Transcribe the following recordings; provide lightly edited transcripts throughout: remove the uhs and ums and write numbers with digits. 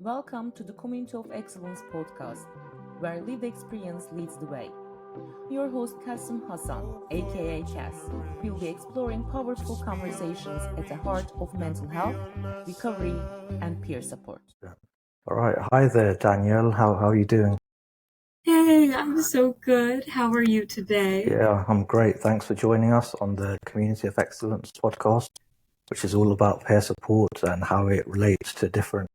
Welcome to the Community of Excellence podcast, where lived experience leads the way. Your host Kasim Hassan, aka Chas, will be exploring powerful conversations at the heart of mental health, recovery, and peer support. All right. Hi there, Danielle. How are you doing? Hey, I'm so good. How are you today? Yeah, I'm great. Thanks for joining us on the Community of Excellence podcast, which is all about peer support and how it relates to different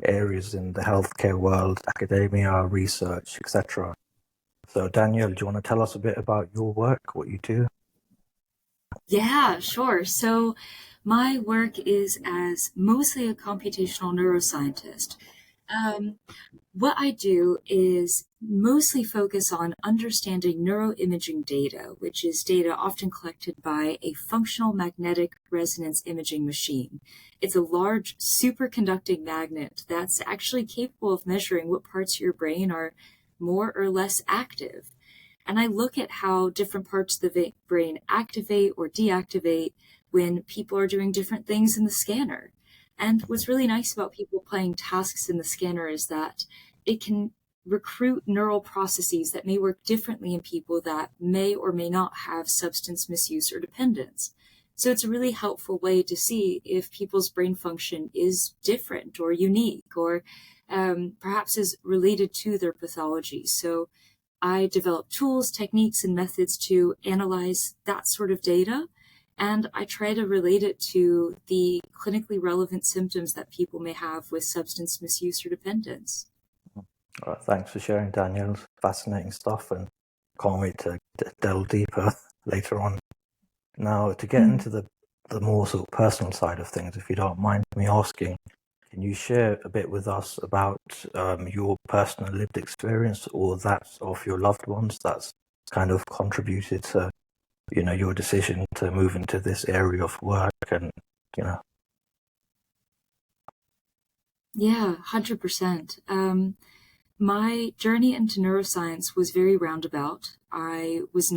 areas in the healthcare world, academia, research, etc. So, Danielle, do you want to tell us a bit about your work, what you do? Yeah, sure. So my work is as mostly a computational neuroscientist. What I do is mostly focus on understanding neuroimaging data, which is data often collected by a functional magnetic resonance imaging machine. It's a large superconducting magnet that's actually capable of measuring what parts of your brain are more or less active. And I look at how different parts of the brain activate or deactivate when people are doing different things in the scanner. And what's really nice about people playing tasks in the scanner is that it can recruit neural processes that may work differently in people that may or may not have substance misuse or dependence. So it's a really helpful way to see if people's brain function is different or unique or perhaps is related to their pathology. So I develop tools, techniques, and methods to analyze that sort of data. And I try to relate it to the clinically relevant symptoms that people may have with substance misuse or dependence. All right, thanks for sharing, Danielle. Fascinating stuff, and can't wait to delve deeper later on. Now, to get into the more sort of personal side of things, if you don't mind me asking, can you share a bit with us about your personal lived experience or that of your loved ones that's kind of contributed to, your decision to move into this area of work and. Yeah, 100%. My journey into neuroscience was very roundabout. I always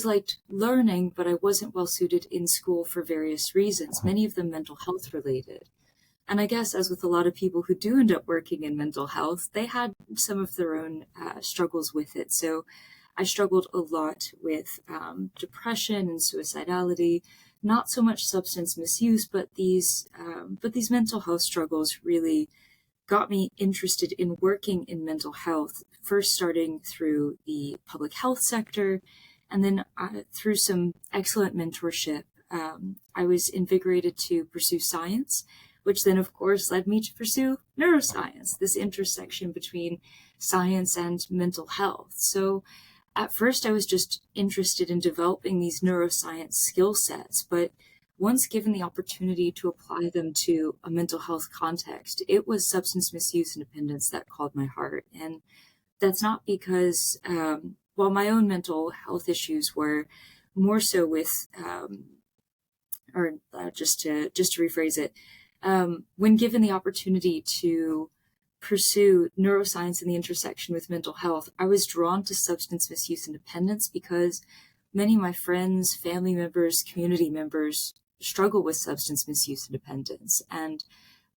liked learning, but I wasn't well suited in school for various reasons, many of them mental health related. And I guess, as with a lot of people who do end up working in mental health, they had some of their own struggles with it. So I struggled a lot with depression and suicidality, not so much substance misuse, but these mental health struggles really got me interested in working in mental health, first starting through the public health sector, and then through some excellent mentorship. I was invigorated to pursue science, which then, of course, led me to pursue neuroscience, this intersection between science and mental health. So at first, I was just interested in developing these neuroscience skill sets, but once given the opportunity to apply them to a mental health context, it was substance misuse and dependence that called my heart. And that's not because, while my own mental health issues were more so with, just to rephrase it, when given the opportunity to pursue neuroscience in the intersection with mental health, I was drawn to substance misuse and dependence because many of my friends, family members, community members struggle with substance misuse and dependence. And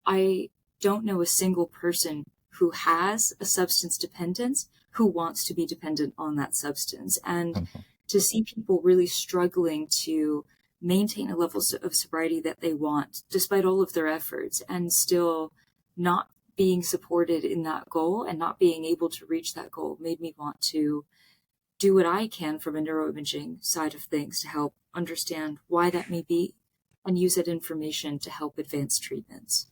I don't know a single person who has a substance dependence who wants to be dependent on that substance. And to see people really struggling to maintain a level of sobriety that they want, despite all of their efforts, and still not being supported in that goal and not being able to reach that goal, made me want to do what I can from a neuroimaging side of things to help understand why that may be and use that information to help advance treatments.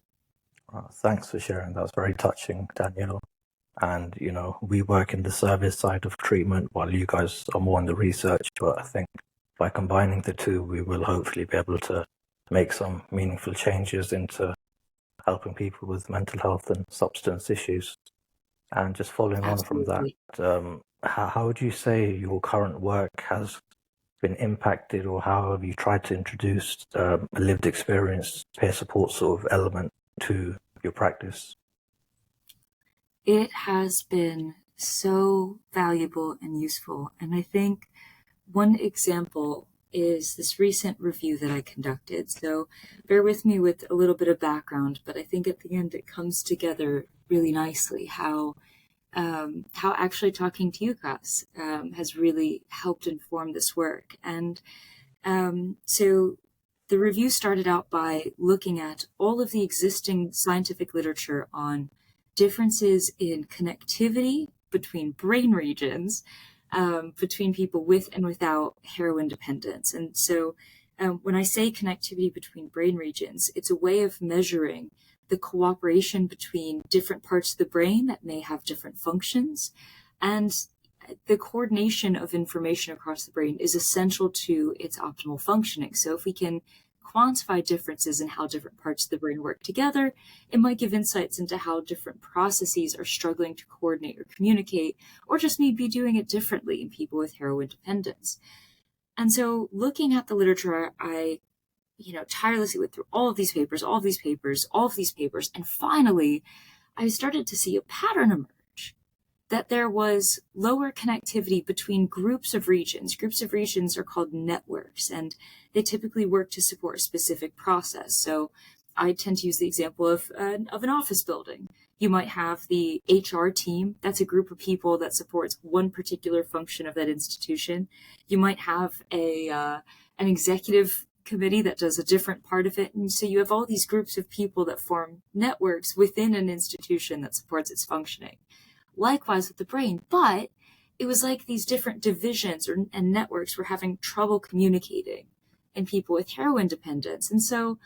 Thanks for sharing. That's very touching, Danielle. And, we work in the service side of treatment while you guys are more on the research. But I think by combining the two, we will hopefully be able to make some meaningful changes into helping people with mental health and substance issues. And just following Absolutely. on from that, how would you say your current work has been impacted, or how have you tried to introduce a lived experience peer support sort of element to your practice? It has been so valuable and useful. And I think one example is this recent review that I conducted. So bear with me with a little bit of background, but I think at the end it comes together really nicely how actually talking to you guys has really helped inform this work. And so the review started out by looking at all of the existing scientific literature on differences in connectivity between brain regions, between people with and without heroin dependence. And so when I say connectivity between brain regions, it's a way of measuring the cooperation between different parts of the brain that may have different functions. And the coordination of information across the brain is essential to its optimal functioning. So if we can quantify differences in how different parts of the brain work together, it might give insights into how different processes are struggling to coordinate or communicate, or just may be doing it differently in people with heroin dependence. And so looking at the literature, I tirelessly went through all of these papers, and finally I started to see a pattern emerge, that there was lower connectivity between groups of regions. Groups of regions are called networks, and they typically work to support a specific process. So I tend to use the example of an office building. You might have the HR team. That's a group of people that supports one particular function of that institution. You might have an executive committee that does a different part of it. And so you have all these groups of people that form networks within an institution that supports its functioning. Likewise with the brain, but it was like these different divisions and networks were having trouble communicating in people with heroin dependence. And so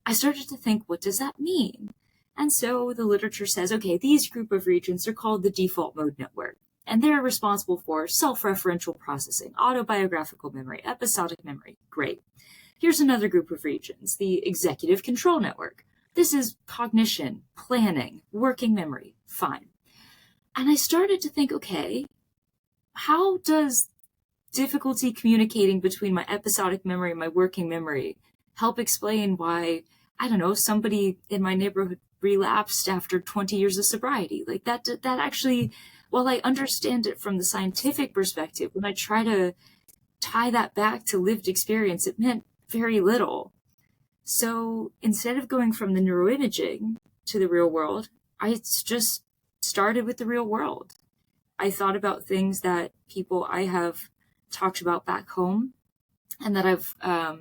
I started to think, what does that mean? And so the literature says, okay, these group of regions are called the default mode network, and they're responsible for self-referential processing, autobiographical memory, episodic memory. Great. Here's another group of regions, the executive control network. This is cognition, planning, working memory. Fine. And I started to think, okay, how does difficulty communicating between my episodic memory and my working memory help explain why, I don't know, somebody in my neighborhood relapsed after 20 years of sobriety? Like that actually, while I understand it from the scientific perspective, when I try to tie that back to lived experience, it meant very little. So instead of going from the neuroimaging to the real world, I just started with the real world. I thought about things that people I have talked about back home and that I've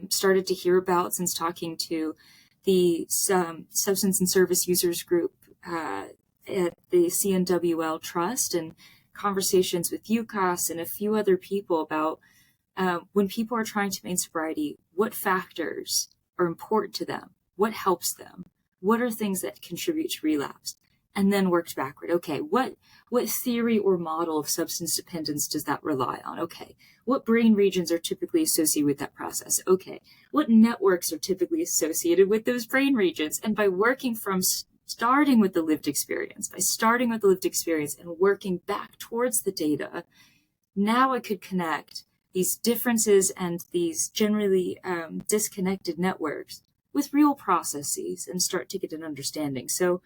started to hear about since talking to the Substance and Service Users Group at the CNWL Trust, and conversations with UCAS and a few other people about when people are trying to maintain sobriety, what factors are important to them? What helps them? What are things that contribute to relapse? And then worked backward. Okay, what theory or model of substance dependence does that rely on? Okay, what brain regions are typically associated with that process? Okay, what networks are typically associated with those brain regions? And by working from starting with the lived experience, and working back towards the data, now I could connect these differences and these generally disconnected networks with real processes and start to get an understanding. So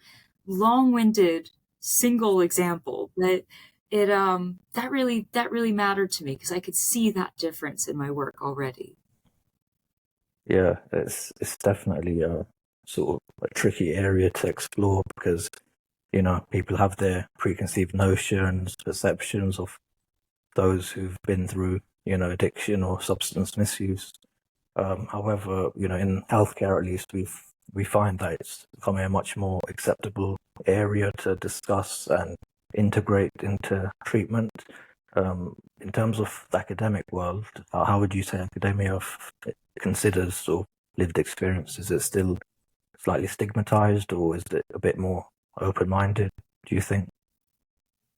long-winded single example, but it that really mattered to me because I could see that difference in my work already. Yeah, it's definitely a sort of a tricky area to explore because people have their preconceived notions, perceptions of those who've been through addiction or substance misuse. However, in healthcare at least we find that it's becoming a much more acceptable area to discuss and integrate into treatment. In terms of the academic world, how would you say academia considers sort of lived experience? Is it still slightly stigmatized, or is it a bit more open-minded, do you think?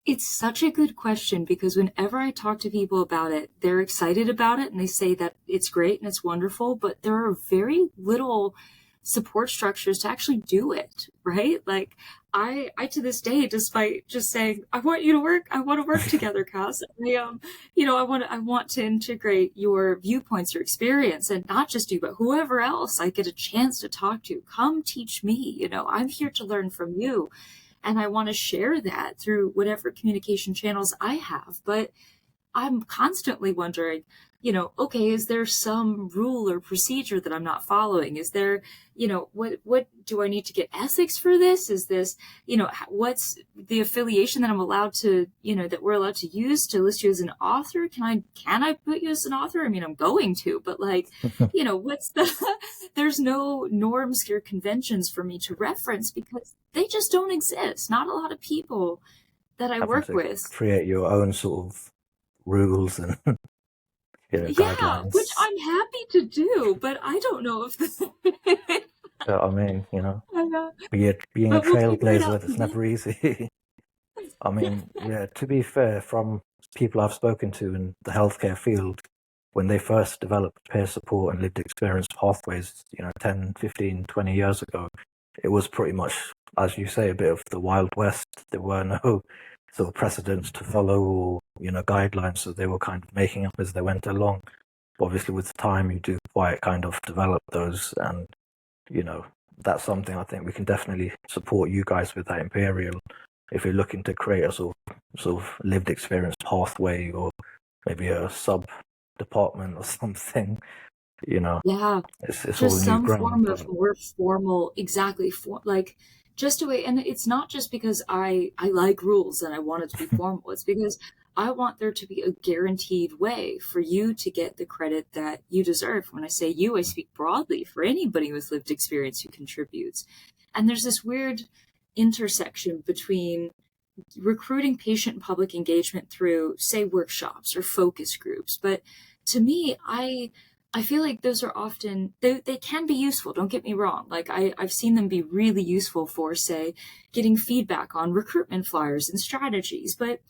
It's such a good question because whenever I talk to people about it, they're excited about it and they say that it's great and it's wonderful, but there are very little support structures to actually do it, right? Like I to this day, despite just saying, I want to work together, Cass. I want to integrate your viewpoints, your experience, and not just you, but whoever else I get a chance to talk to. Come teach me, I'm here to learn from you. And I want to share that through whatever communication channels I have. But I'm constantly wondering, okay, is there some rule or procedure that I'm not following? Is there, what do I need to get ethics for this? Is this, what's the affiliation that I'm allowed to, that we're allowed to use to list you as an author? Can I put you as an author? I mean, I'm going to, but like, there's no norms or conventions for me to reference because they just don't exist. Not a lot of people that I Having work to with. create your own sort of rules and Yeah, which guidelines. I'm happy to do, but I don't know if I mean, being a but we'll figure it out trailblazer, it's never easy. I mean, yeah, to be fair, from people I've spoken to in the healthcare field, when they first developed peer support and lived experience pathways, 10, 15, 20 years ago, it was pretty much, as you say, a bit of the Wild West. There were no sort of precedents to follow or, guidelines, so they were kind of making up as they went along. But obviously, with time, you do quite kind of develop those, and, that's something I think we can definitely support you guys with that Imperial. If you're looking to create a sort of lived experience pathway or maybe a sub department or something, Yeah, it's all just new some ground. form of more formal, exactly, like just a way. And it's not just because I like rules and I want it to be formal. It's because I want there to be a guaranteed way for you to get the credit that you deserve. When I say you, I speak broadly for anybody with lived experience who contributes. And there's this weird intersection between recruiting patient and public engagement through, say, workshops or focus groups. But to me, I feel like those are often, they can be useful, don't get me wrong. Like I've seen them be really useful for, say, getting feedback on recruitment flyers and strategies, but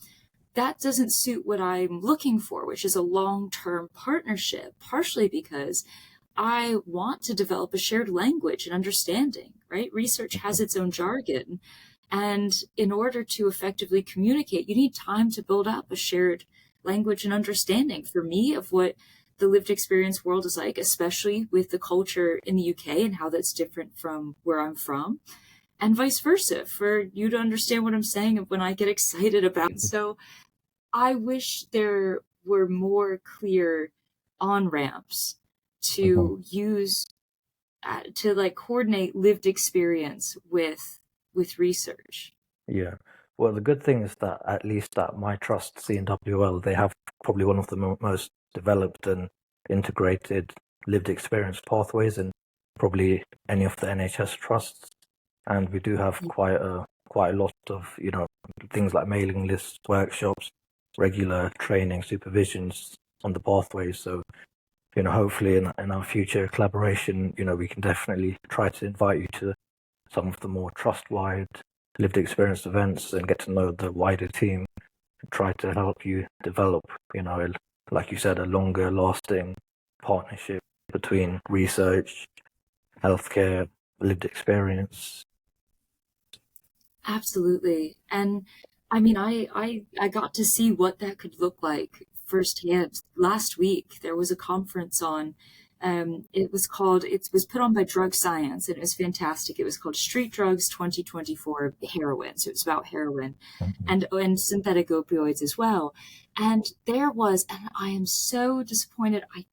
that doesn't suit what I'm looking for, which is a long-term partnership, partially because I want to develop a shared language and understanding, right? Research has its own jargon. And in order to effectively communicate, you need time to build up a shared language and understanding for me of what the lived experience world is like, especially with the culture in the UK and how that's different from where I'm from, and vice versa, for you to understand what I'm saying when I get excited about it. So I wish there were more clear on-ramps Mhm. to use to like coordinate lived experience with research. Yeah. Well, the good thing is that at least at my trust, CNWL, they have probably one of the most developed and integrated lived experience pathways in probably any of the NHS trusts. And we do have quite a lot of, things like mailing lists, workshops, regular training, supervisions on the pathways. So, hopefully in our future collaboration, we can definitely try to invite you to some of the more trust-wide lived experience events and get to know the wider team, try to help you develop, like you said, a longer lasting partnership between research, healthcare, lived experience. Absolutely. And I mean, I got to see what that could look like firsthand. Last week, there was a conference on, it was put on by Drug Science and it was fantastic. It was called Street Drugs 2024 Heroin. So it was about heroin and synthetic opioids as well. And and I am so disappointed. I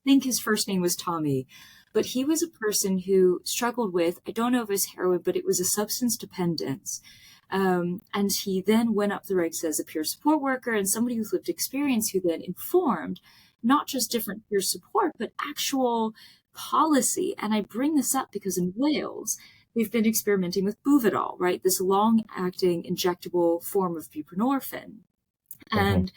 think his first name was Tommy, but he was a person who struggled with, I don't know if it was heroin, but it was a substance dependence. And he then went up the ranks as a peer support worker and somebody who's lived experience who then informed not just different peer support, but actual policy. And I bring this up because in Wales, they've been experimenting with Buvidal, right? This long-acting injectable form of buprenorphine. And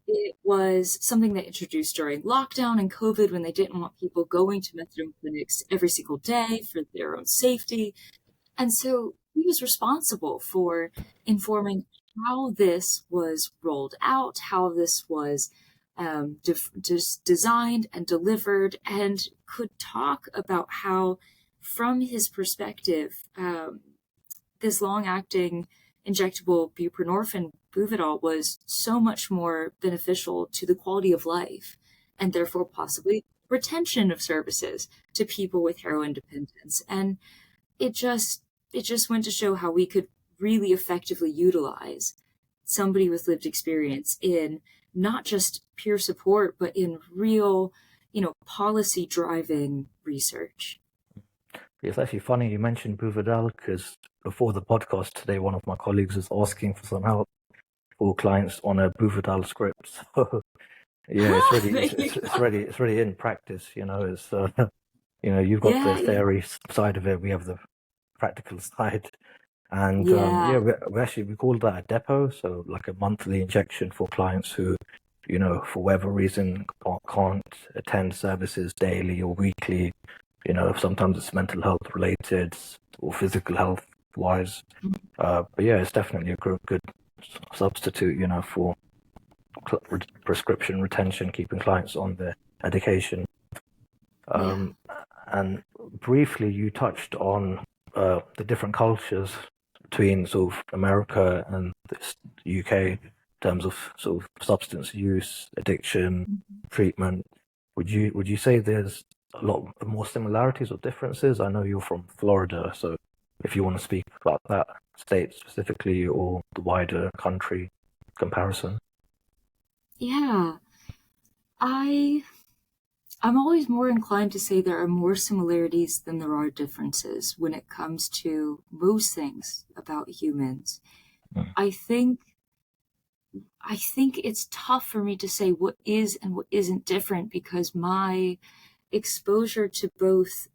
it was something they introduced during lockdown and COVID when they didn't want people going to methadone clinics every single day for their own safety. And so he was responsible for informing how this was rolled out, how this was designed and delivered, and could talk about how, from his perspective, this long-acting injectable buprenorphine, Buvidal, was so much more beneficial to the quality of life and therefore possibly retention of services to people with heroin dependence. And it just went to show how we could really effectively utilize somebody with lived experience in not just peer support, but in real, policy driving research. It's actually funny you mentioned Buvidal because before the podcast today, one of my colleagues was asking for some help for clients on a Buvidal script. So yeah, it's really in practice. It's you've got the theory side of it, we have the practical side, and we call that a depot, so like a monthly injection for clients who, for whatever reason can't attend services daily or weekly. Sometimes it's mental health related or physical health wise. But yeah, it's definitely a good substitute, for prescription retention, keeping clients on their medication. And briefly, you touched on the different cultures between sort of America and the UK in terms of sort of substance use, addiction, treatment. Would you say there's a lot more similarities or differences? I know you're from Florida, so if you want to speak about that state specifically or the wider country comparison. Yeah, I'm always more inclined to say there are more similarities than there are differences when it comes to most things about humans. I think it's tough for me to say what is and what isn't different because my exposure to both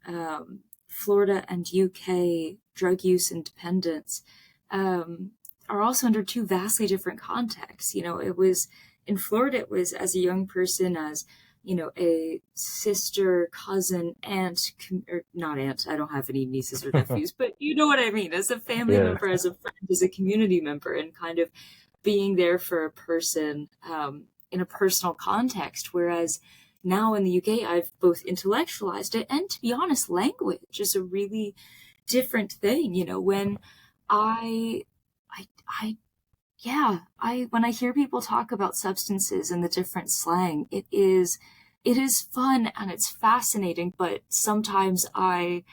Florida and UK drug use and dependence are also under two vastly different contexts. It was in Florida, it was as a young person, as a sister, cousin, aunt, or not aunt, I don't have any nieces or nephews, but you know what I mean, as a family member, as a friend, as a community member, and kind of being there for a person in a personal context. Whereas now in the UK, I've both intellectualized it and, to be honest, language is a really different thing. When when I hear people talk about substances and the different slang, it is fun and it's fascinating, but sometimes I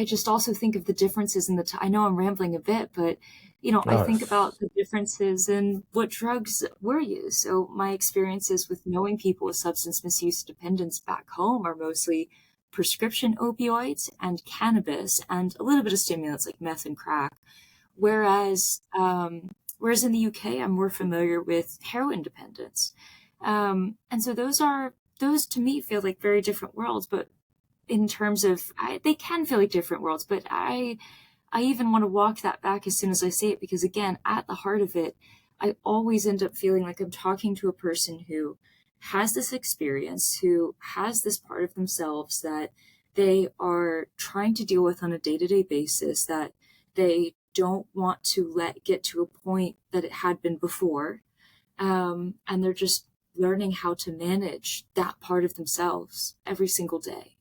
just also think of the differences in I know I'm rambling a bit, but I think about the differences in what drugs were used. So my experiences with knowing people with substance misuse dependence back home are mostly prescription opioids and cannabis and a little bit of stimulants like meth and crack. Whereas in the UK, I'm more familiar with heroin dependence. And so those to me feel like very different worlds, but in terms of, they can feel like different worlds, but I even want to walk that back as soon as I say it, because again, at the heart of it, I always end up feeling like I'm talking to a person who has this experience, who has this part of themselves that they are trying to deal with on a day-to-day basis, that they don't want to let get to a point that it had been before. And they're just learning how to manage that part of themselves every single day.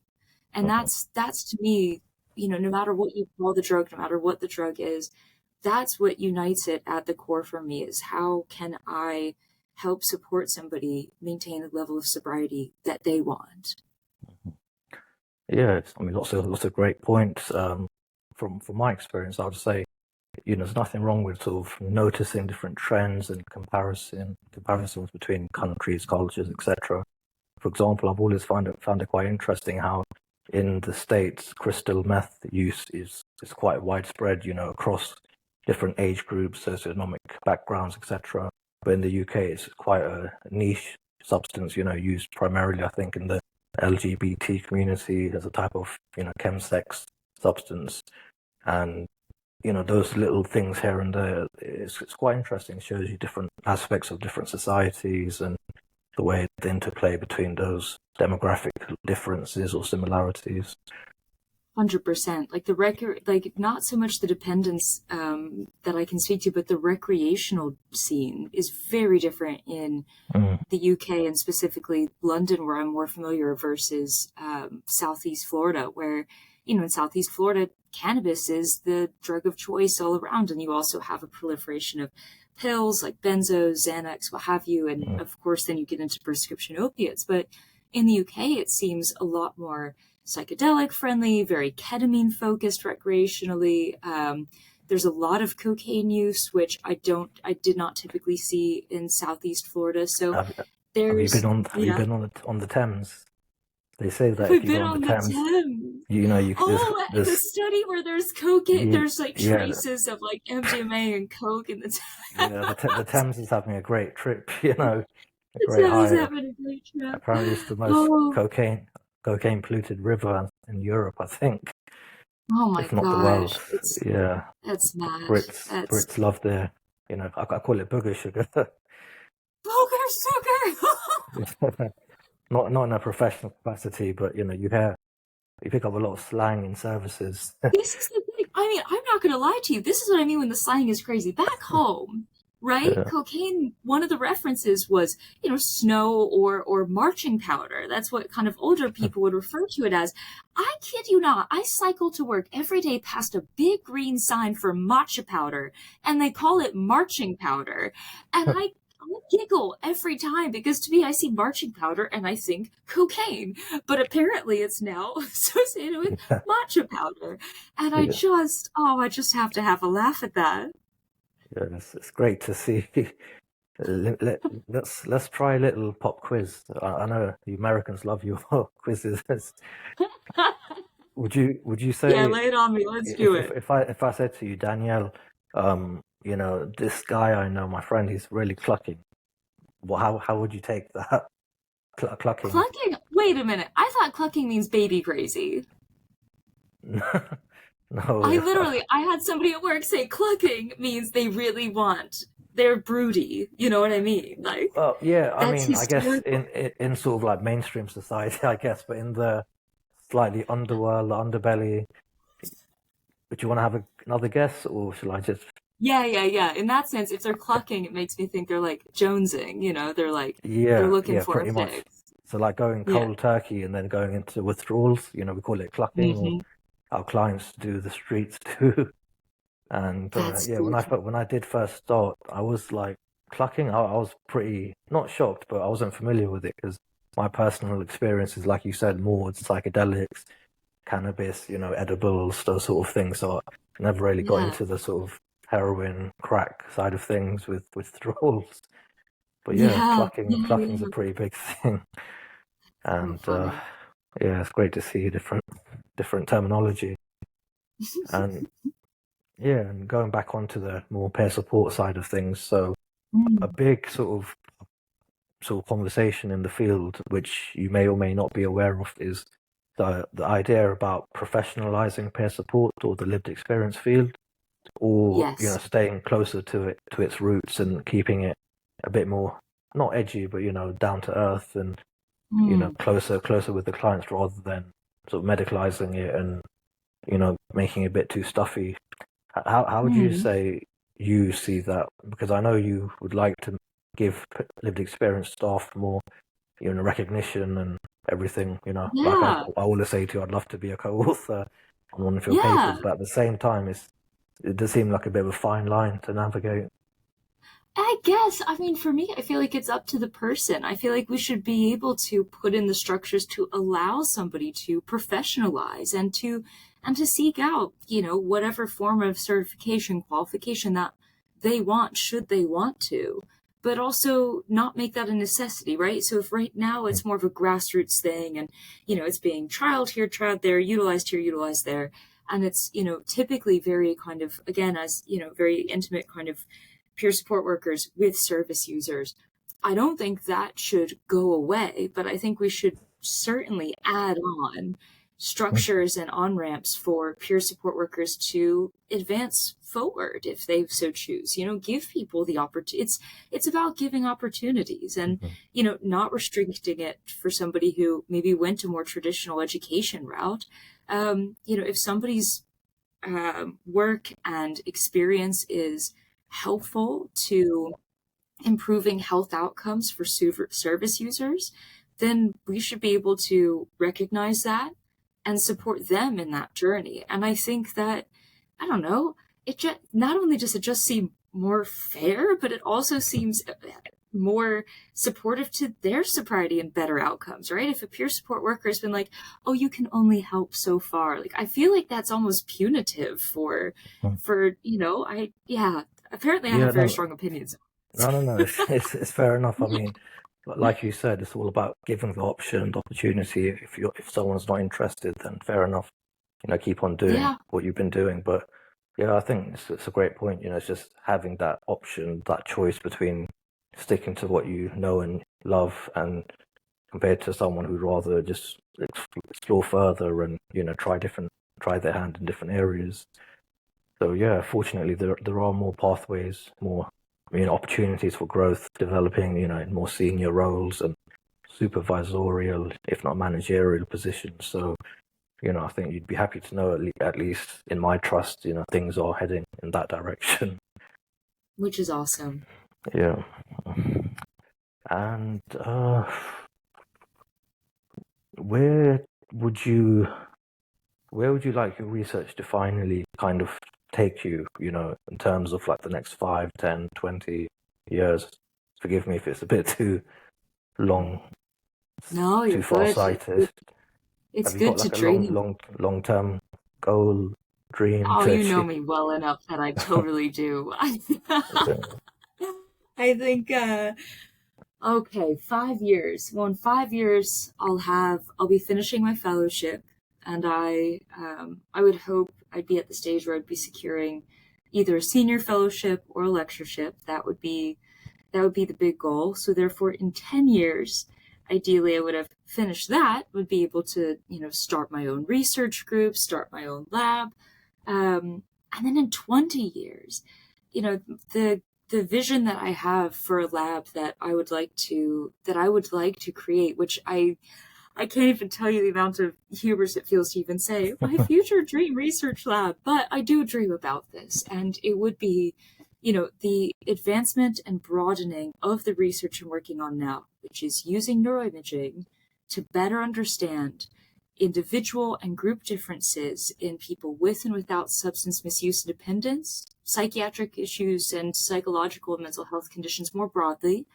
And that's to me, no matter what you call the drug, no matter what the drug is, that's what unites it at the core for me, is how can I help support somebody maintain the level of sobriety that they want. Yeah, lots of great points. From my experience, I would say, there's nothing wrong with sort of noticing different trends and comparisons between countries, cultures, etc. For example, I've always found it quite interesting how in the States crystal meth use is quite widespread, across different age groups, socioeconomic backgrounds, etc. But in the UK, it's quite a niche substance, used primarily, I think, in the LGBT community as a type of, chemsex substance. And those little things here and there, it's quite interesting. It shows you different aspects of different societies and the way the interplay between those demographic differences or similarities. 100%. Like the record, like not so much the dependence that I can speak to, but the recreational scene is very different in the UK and specifically London, where I'm more familiar, versus Southeast Florida, where, in Southeast Florida, cannabis is the drug of choice all around. And you also have a proliferation of pills like benzos, Xanax, what have you. And of course, then you get into prescription opiates. But in the UK, it seems a lot more psychedelic friendly, very ketamine focused recreationally. There's a lot of cocaine use, which I did not typically see in Southeast Florida. So Have you there's, been on? Have you yeah, been on the Thames? They say that if we've you go been on the on the Thames, Thames. there's Oh, the study where there's cocaine, yeah, there's like yeah, traces of like MDMA and coke in the the Thames. Thames is having a great trip, a The great Thames high. having a great trip. Apparently, it's the most Oh, cocaine polluted river in Europe, I think, oh my if not the world. gosh. Yeah, That's mad. That's Brits love their, I call it booger sugar. booger sugar. Not in a professional capacity, but you pick up a lot of slang in services. This is the thing. I mean, I'm not going to lie to you. This is what I mean when the slang is crazy. Back home, right? Yeah. Cocaine, one of the references was, snow or marching powder. That's what kind of older people would refer to it as. I kid you not. I cycle to work every day past a big green sign for matcha powder, and they call it marching powder. And I giggle every time because to me, I see marching powder and I think cocaine, but apparently it's now associated with matcha powder. And I Yeah. just have to have a laugh at that. Yeah, it's great to see. Let's try a little pop quiz. I know the Americans love your quizzes. Would you Yeah, say lay it on me. Let's do it. if I said to you, Danielle, this guy I know, my friend, he's really clucking. How would you take that? Clucking? Clucking? Wait a minute. I thought clucking means baby crazy. No. I had somebody at work say clucking means they really they're broody. You know what I mean? Like, Well, yeah, I that's mean, I guess hysterical. in sort of like mainstream society, I guess, but in the slightly underworld, the underbelly, would you want to have another guess, or shall I just? Yeah. In that sense, if they're clucking, it makes me think they're like jonesing, they're looking Yeah, for a pretty much. fix. So like going Yeah. cold turkey and then going into withdrawals, we call it clucking, or Hmm. our clients do the streets too. And That's yeah, so when I did first start, I was like clucking. I was pretty not shocked, but I wasn't familiar with it because my personal experience is, like you said, more with psychedelics, cannabis, edibles, those sort of things. So I never really got yeah. into the sort of heroin, crack side of things with withdrawals. But yeah, Yeah. clucking's a pretty big thing. So And funny. yeah, it's great to see different terminology. And yeah, and going back onto the more peer support side of things, so a Mm. big sort of conversation in the field, which you may or may not be aware of, is the idea about professionalizing peer support or the lived experience field, or Yes. staying closer to its roots and keeping it a bit more not edgy, but down to earth and Mm. closer with the clients rather than sort of medicalizing it and making it a bit too stuffy. How would you Mm. say you see that? Because I know you would like to give lived experience staff more, recognition and everything. Like I Yeah. always say to you, I'd love to be a co-author on one of your papers, Yeah. but at the same time, it does seem like a bit of a fine line to navigate. I guess, I mean, for me, I feel like it's up to the person. I feel like we should be able to put in the structures to allow somebody to professionalize and to seek out, whatever form of certification, qualification that they want, should they want to, but also not make that a necessity, right? So if right now it's more of a grassroots thing and, it's being trialed here, trialed there, utilized here, utilized there, and it's, typically very kind of, again, as, very intimate kind of peer support workers with service users. I don't think that should go away, but I think we should certainly add on structures and on-ramps for peer support workers to advance forward if they so choose. Give people the opportunity. It's about giving opportunities and, not restricting it for somebody who maybe went a more traditional education route. If somebody's work and experience is helpful to improving health outcomes for service users, then we should be able to recognize that and support them in that journey. And I think that, I don't know, not only does it just seem more fair, but it also seems more supportive to their sobriety and better outcomes, right? If a peer support worker has been like, oh, you can only help so far, like I feel like that's almost punitive for apparently I Yeah, have very no, strong opinions. no. It's fair enough. I mean, like you said, it's all about giving the option, the opportunity. If someone's not interested, then fair enough. Keep on doing Yeah, what you've been doing. But yeah, I think it's a great point. It's just having that option, that choice between sticking to what you know and love, and compared to someone who'd rather just explore further and try their hand in different areas. So yeah, fortunately there are more pathways, more opportunities for growth, developing in more senior roles and supervisorial, if not managerial positions. So I think you'd be happy to know at least in my trust, things are heading in that direction. which is awesome. Yeah. And where would you where would you like your research to finally kind of take you, in terms of like the next 5, 10, 20 years? Forgive me if it's a bit too long, No, you're too good. far-sighted. It's Have you got good to like a dream. long-term goal, dream Oh, to you know achieve? me well enough that I totally do. I think, okay, 5 years. Well, in 5 years, I'll be finishing my fellowship, and I would hope I'd be at the stage where I'd be securing either a senior fellowship or a lectureship. That would be the big goal. So therefore, in 10 years, ideally, I would have finished that, would be able to, start my own research group, start my own lab. And then in 20 years, the vision that I have for a lab that I would like to create, which I can't even tell you the amount of hubris it feels to even say my future dream research lab, but I do dream about this, and it would be, the advancement and broadening of the research I'm working on now, which is using neuroimaging to better understand individual and group differences in people with and without substance misuse and dependence, psychiatric issues, and psychological and mental health conditions more broadly,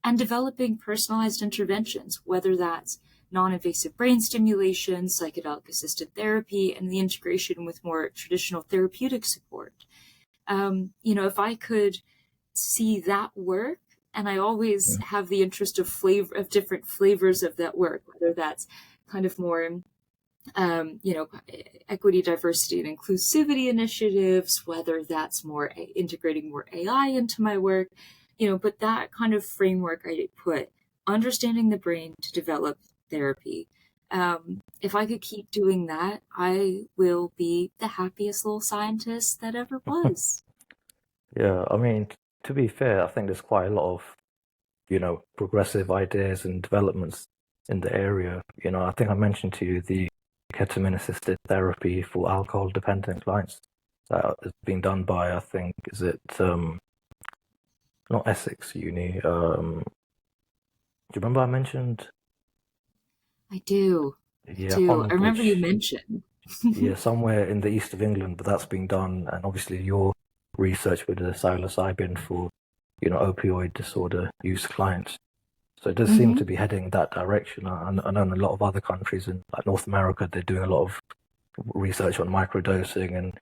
and developing personalized interventions, whether that's non-invasive brain stimulation, psychedelic assisted therapy, and the integration with more traditional therapeutic support. If I could see that work, and I always have the interest of different flavors of that work, whether that's kind of more equity, diversity, and inclusivity initiatives, whether that's more integrating more AI into my work, but that kind of framework I put understanding the brain to develop therapy. If I could keep doing that, I will be the happiest little scientist that ever was. Yeah, I mean, to be fair, I think there's quite a lot of, progressive ideas and developments in the area. I think I mentioned to you the ketamine-assisted therapy for alcohol-dependent clients that is being done by, I think, is it not Essex Uni? Do you remember I mentioned? I do. I Yeah, I can't do. I remember remember you which. mentioned. Yeah, somewhere in the east of England, but that's being done, and obviously your research with the psilocybin for, opioid disorder use clients. So it does seem to Hmm. be heading that direction. I know in a lot of other countries in like North America, they're doing a lot of research on microdosing and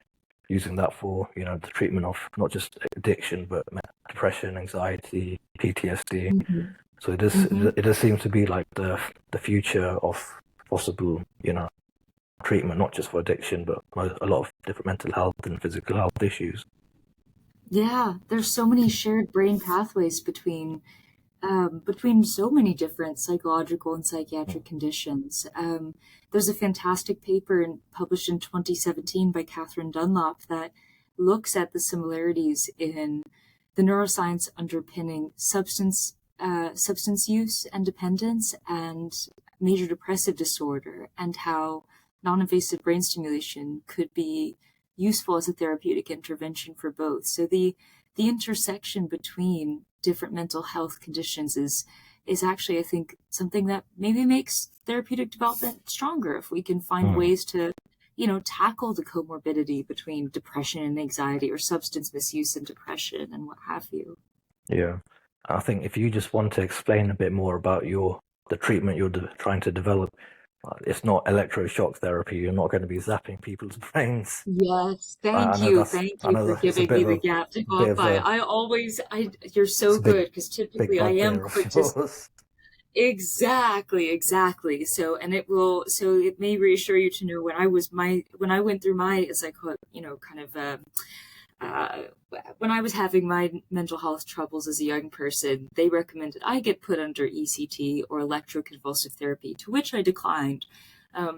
using that for, the treatment of not just addiction, but depression, anxiety, PTSD. Hmm. So Hmm. it does seem to be like the future of possible, treatment, not just for addiction, but a lot of different mental health and physical health issues. Yeah, there's so many shared brain pathways between so many different psychological and psychiatric conditions. There's a fantastic paper published in 2017 by Catherine Dunlop that looks at the similarities in the neuroscience underpinning substance use and dependence and major depressive disorder, and how non-invasive brain stimulation could be useful as a therapeutic intervention for both. So the intersection between different mental health conditions is actually, I think, something that maybe makes therapeutic development stronger if we can find Hmm. ways to, tackle the comorbidity between depression and anxiety, or substance misuse and depression, and what have you. Yeah. I think if you just want to explain a bit more about the treatment you're trying to develop, it's not electroshock therapy. You're not going to be zapping people's brains. Yes, I thank know you. that's Thank I you know for that it's a giving bit me of the gap to go bit up of by. a You're it's so a good because big typically I am bugbear of quick to. yours. Exactly. So, so it may reassure you to know when I went through my, as I call it, kind of, uh, when I was having my mental health troubles as a young person, they recommended I get put under ECT or electroconvulsive therapy, to which I declined.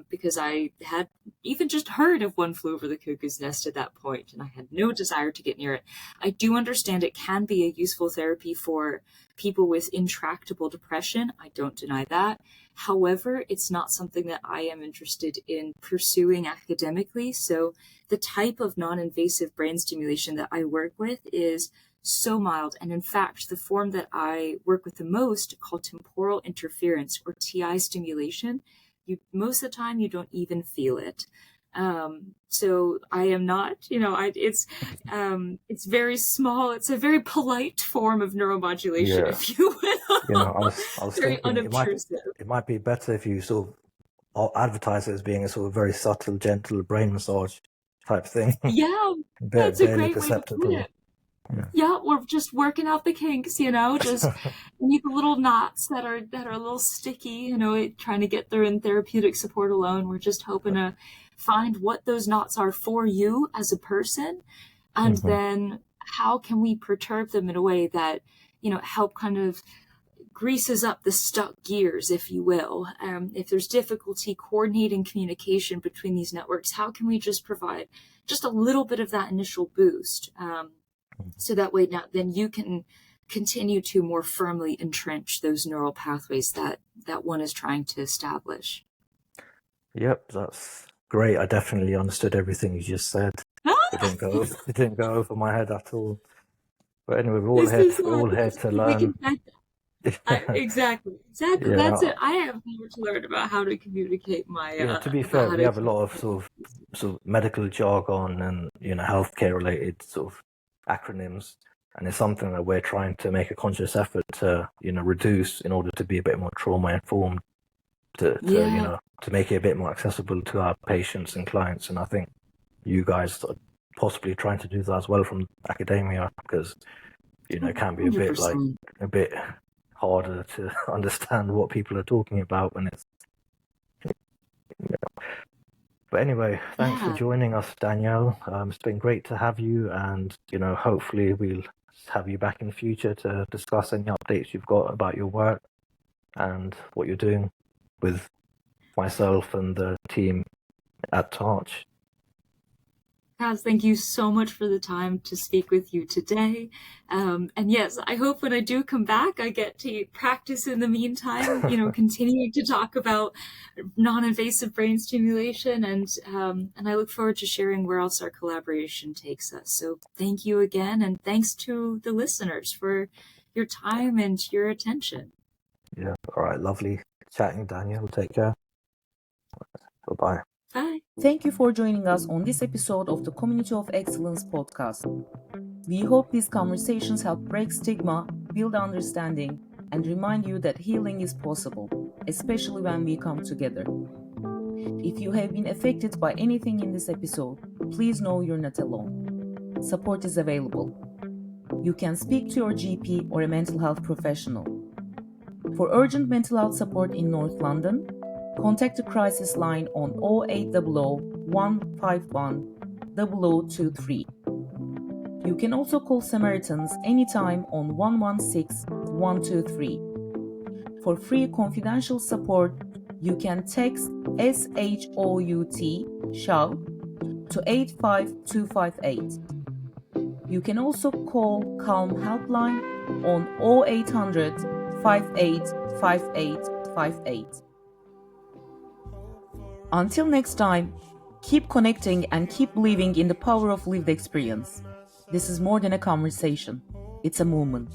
Because I had even just heard of One Flew Over the Cuckoo's Nest at that point, and I had no desire to get near it. I do understand it can be a useful therapy for people with intractable depression. I don't deny that. However, it's not something that I am interested in pursuing academically. So the type of non-invasive brain stimulation that I work with is so mild. And in fact, the form that I work with the most, called temporal interference or TI stimulation, most of the time you don't even feel it. So I am not, it's very small. It's a very polite form of neuromodulation, Yeah. if you will. I was Very thinking unobtrusive. it might be better if you sort of advertise it as being a sort of very subtle, gentle brain massage type thing. Yeah, that's a Barely great way to put perceptible. it. Yeah, we're just working out the kinks, just need the little knots that are a little sticky, trying to get there in therapeutic support alone. We're just hoping to find what those knots are for you as a person, and then how can we perturb them in a way that, help kind of greases up the stuck gears, if you will. If there's difficulty coordinating communication between these networks, how can we just provide just a little bit of that initial boost? So that way now then you can continue to more firmly entrench those neural pathways that one is trying to establish. Yep, that's great. I definitely understood everything you just said. It didn't go over my head at all. But anyway, we're all here to We learn. can exactly. Yeah, That's it. I have more to learn about how to communicate to be about fair, how we to have a lot of sort of medical jargon and healthcare related sort of acronyms, and it's something that we're trying to make a conscious effort to reduce in order to be a bit more trauma informed, to make it a bit more accessible to our patients and clients. And I think you guys are possibly trying to do that as well from academia, because it can be a bit harder to understand what people are talking about when it's. But anyway, thanks for joining us, Danielle. It's been great to have you, and hopefully we'll have you back in the future to discuss any updates you've got about your work and what you're doing with myself and the team at Torch. Kaz, thank you so much for the time to speak with you today. And yes, I hope when I do come back, I get to practice in the meantime, continuing to talk about non-invasive brain stimulation. And I look forward to sharing where else our collaboration takes us. So thank you again. And thanks to the listeners for your time and your attention. Yeah. All right. Lovely chatting, Danielle. Take care. Bye-bye. Bye. Thank you for joining us on this episode of the Community of Excellence podcast. We hope these conversations help break stigma, build understanding, and remind you that healing is possible, especially when we come together. If you have been affected by anything in this episode, please know you're not alone. Support is available. You can speak to your GP or a mental health professional. For urgent mental health support in North London, contact the crisis line on 0800 151 0023. You can also call Samaritans anytime on 116 123. For free confidential support, you can text SHOUT to 85258. You can also call Calm Helpline on 0800 585858. Until next time, keep connecting and keep believing in the power of lived experience. This is more than a conversation, it's a movement.